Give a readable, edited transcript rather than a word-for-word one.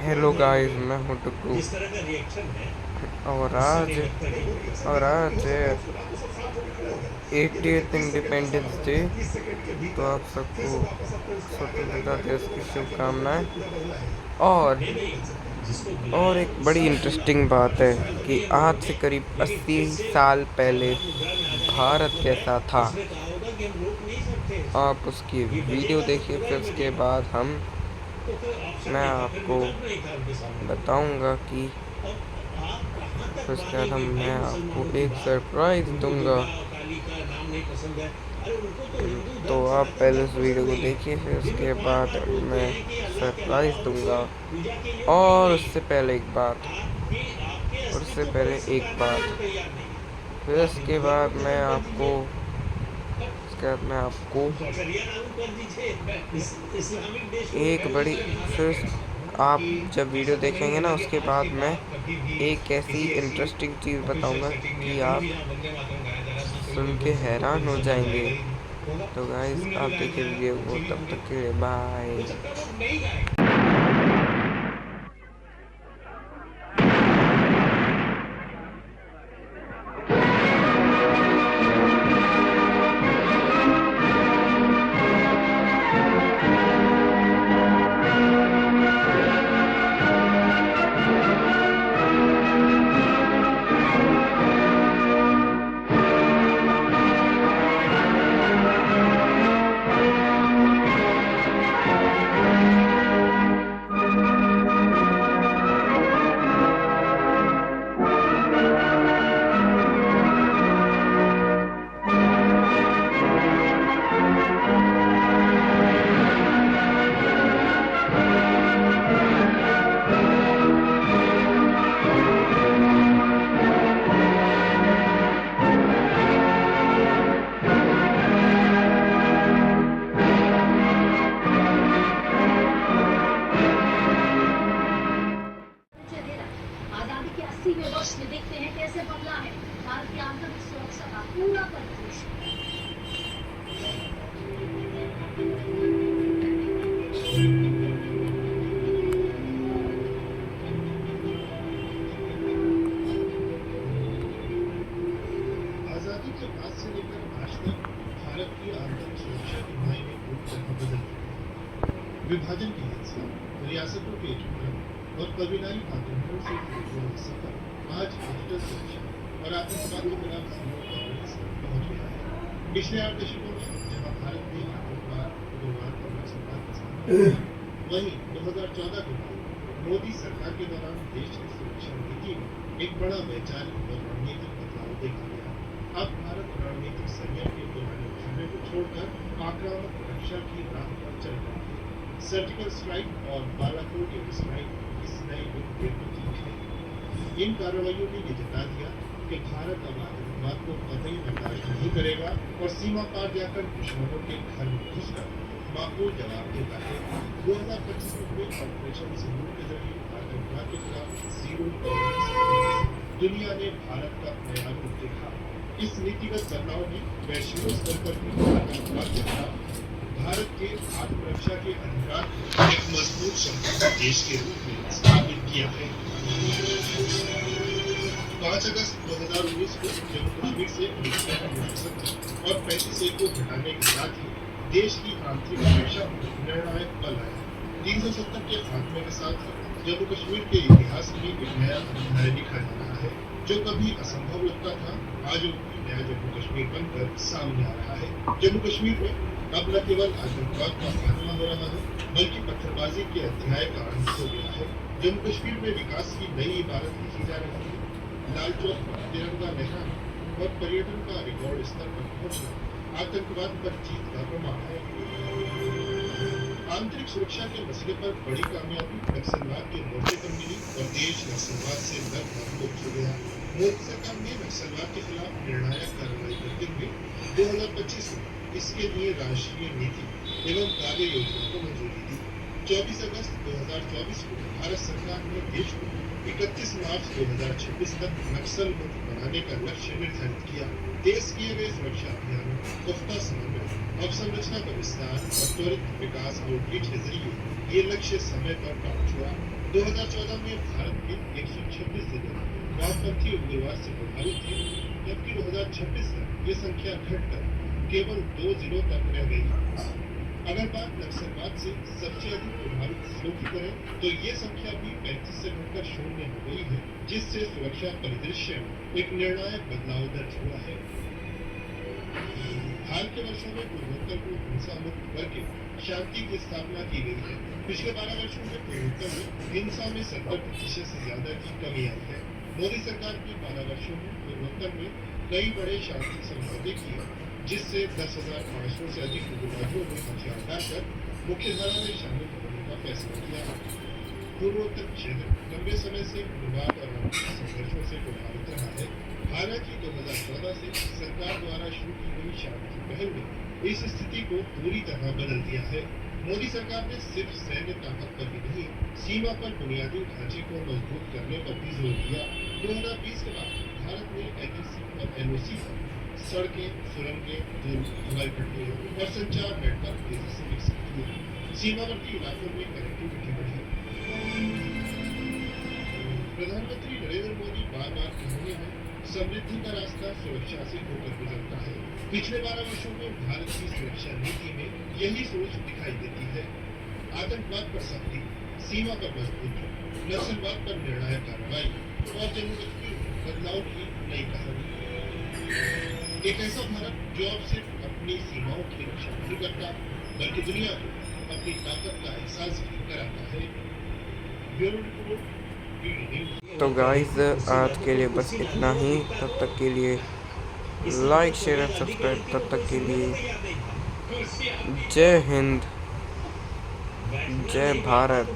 Hello guys, मैं हूँ टुकू। और आज और आज 80th इंडिपेंडेंस डे। तो आप सबको स्वतंत्रता दिवस की शुभकामनाएं। और एक बड़ी इंटरेस्टिंग बात है कि आज से करीब 80 साल पहले भारत कैसा था। आप उसकी वीडियो देखिए, फिर उसके बाद मैं आपको बताऊंगा कि फिर उसके बाद मैं आपको एक सरप्राइज दूंगा। तो आप पहले उस वीडियो को देखिए, फिर उसके बाद मैं सरप्राइज दूंगा। और उससे पहले एक बात, फिर उसके बाद मैं आपको एक बड़ी फिर आप जब वीडियो देखेंगे ना, उसके बाद मैं एक ऐसी इंटरेस्टिंग चीज़ बताऊंगा कि आप सुन के हैरान हो जाएंगे। तो गाइस, आप देखिए वीडियो को, तब तक के लिए बाय। आजादी के 80वें वर्ष में देखते हैं कैसे बदला है भारत की आंतरिक सुरक्षा का पूरा परिदृश्य। आजादी के बाद से लेकर आज तक भारत की आंतरिक सुरक्षा के मायने पूरी तरह बदल गए। विभाजन की हिंसा, रियासतों के एकीकरण और कबीलाई आतंकों से जुड़े सफर आज डिजिटल सुरक्षा और आतंकवाद के खिलाफ सीमाओं का बड़े स्तर पहुंच गया है। पिछले 8 दशकों में जहां भारत ने आतंकवाद, उग्रवाद और नक्सलवाद का सामना किया, वहीं 2014 के बाद मोदी सरकार के दौरान देश की सुरक्षा नीति में एक बड़ा वैचारिक और रणनीतिक बदलाव देखा गया। अब भारत रणनीतिक संयम के पुराने ढांचे को छोड़कर आक्रामक रक्षा की राह पर चल रहा है। सर्जिकल स्ट्राइक और बालाकोट एयर स्ट्राइक इस नए युग के प्रतीक है। इन कार्रवाइयों ने ये जता दिया कि भारत अब आतंकवाद को कतई बर्दाश्त नहीं करेगा और सीमा पार जाकर दुश्मनों के घर में घुसकर माकूल जवाब देता है। 2025 में हुए ऑपरेशन सिंदूर के जरिए आतंकवाद के खिलाफ जीरो टॉलरेंस दुनिया ने भारत का नया रूप देखा। इस नीतिगत बदलाव ने वैश्विक स्तर पर भी आतंकवाद के खिलाफ भारत के आत्मरक्षा के अधिकार को एक मजबूत संप्रभु देश के रूप में स्थापित किया है। 5 अगस्त 2019 को जम्मू कश्मीर से 1970 और 35A को हटाने के साथ ही देश की आंतरिक सुरक्षा में निर्णायक पल आया। 370 के खात्मे के साथ जम्मू कश्मीर के इतिहास में एक नया अध्याय लिखा जा रहा है। जो कभी असंभव लगता था, आज नया जम्मू कश्मीर बनकर सामने आ रहा है। जम्मू कश्मीर में अब न केवल आतंकवाद का खात्मा हो रहा है, बल्कि पत्थरबाजी के अध्याय का अंत हो गया है। जम्मू कश्मीर में विकास की नई इबारत लिखी जा रही है। लाल चौक पर तिरंगा लहराना और पर्यटन का रिकॉर्ड स्तर पर पहुंचना आतंकवाद पर जीत का प्रमाण है। आंतरिक सुरक्षा के मसले पर बड़ी कामयाबी नक्सलवाद के मोर्चे पर मिली और देश नक्सलवाद से लगभग मुक्त हो गया। मोदी सरकार ने नक्सलवाद के खिलाफ निर्णायक कार्रवाई करते हुए 2025 में इसके लिए राष्ट्रीय नीति एवं कार्य योजना को मंजूरी दी। 24 अगस्त 2024 को भारत सरकार ने देश को 31 मार्च 2026 तक नक्सल मुक्त बनाने का लक्ष्य निर्धारित किया। तेज किए गए सुरक्षा अभियानों, पुख्ता समन्वय, अवसंरचना का विस्तार और त्वरित विकास आउटरीच के जरिए ये लक्ष्य समय पर प्राप्त हुआ। 2014 में भारत के 126 जिले वामपंथी उग्रवाद से प्रभावित थे, जबकि 2026 तक ये संख्या घटकर केवल 2 जिलों तक रह गई। अगर बात नक्सलवाद से सबसे अधिक प्रभावित जिलों की करें तो ये संख्या भी 35 से घटकर 0 हो गई है, जिससे सुरक्षा परिदृश्य में एक निर्णायक बदलाव दर्ज हुआ है। हाल के वर्षों में पूर्वोत्तर को हिंसा मुक्त करके शांति की स्थापना की गई है। पिछले 12 वर्षों में पूर्वोत्तर में हिंसा में 70% से ज्यादा की कमी आई है। मोदी सरकार के 12 वर्षों में पूर्वोत्तर में कई बड़े शांति समझौते किए, जिससे 10,500 से अधिक उग्रवादियों ने हथियार डालकर मुख्यधारा में शामिल होने का फैसला किया। पूर्वोत्तर क्षेत्र लंबे समय से उग्रवाद और आर्थिक संघर्षों से प्रभावित रहा है। हालांकि 2014 से सरकार द्वारा शुरू की गई शांति पहल ने इस स्थिति को पूरी तरह बदल दिया है। मोदी सरकार ने सिर्फ सैन्य ताकत पर ही नहीं, सीमा पर बुनियादी ढांचे को मजबूत करने पर भी जोर दिया। 2020 के बाद भारत ने LAC और LOC पर सड़कें, सुरंगें, पुल, हवाई पट्टियां और संचार नेटवर्क तेजी से विकसित किए। सीमावर्ती इलाकों में कनेक्टिविटी बढ़ी। प्रधानमंत्री नरेंद्र मोदी बार बार कह रहे हैं, समृद्धि का रास्ता सुरक्षा से होकर गुजरता है। पिछले 12 वर्षों में भारत की सुरक्षा नीति में यही सोच दिखाई देती है। आतंकवाद पर सख्ती, सीमा पर मजबूती, नक्सलवाद पर निर्णायक कार्रवाई और जम्मू कश्मीर में बदलाव की नई कहानी। एक ऐसा भारत जो अब सिर्फ अपनी सीमाओं की रक्षा नहीं करता, बल्कि दुनिया को अपनी ताकत का एहसास भी कराता है। Bureau report. तो गाइस आज के लिए बस इतना ही। तब तक के लिए लाइक शेयर एंड सब्सक्राइब। तब तक के लिए जय हिंद, जय भारत।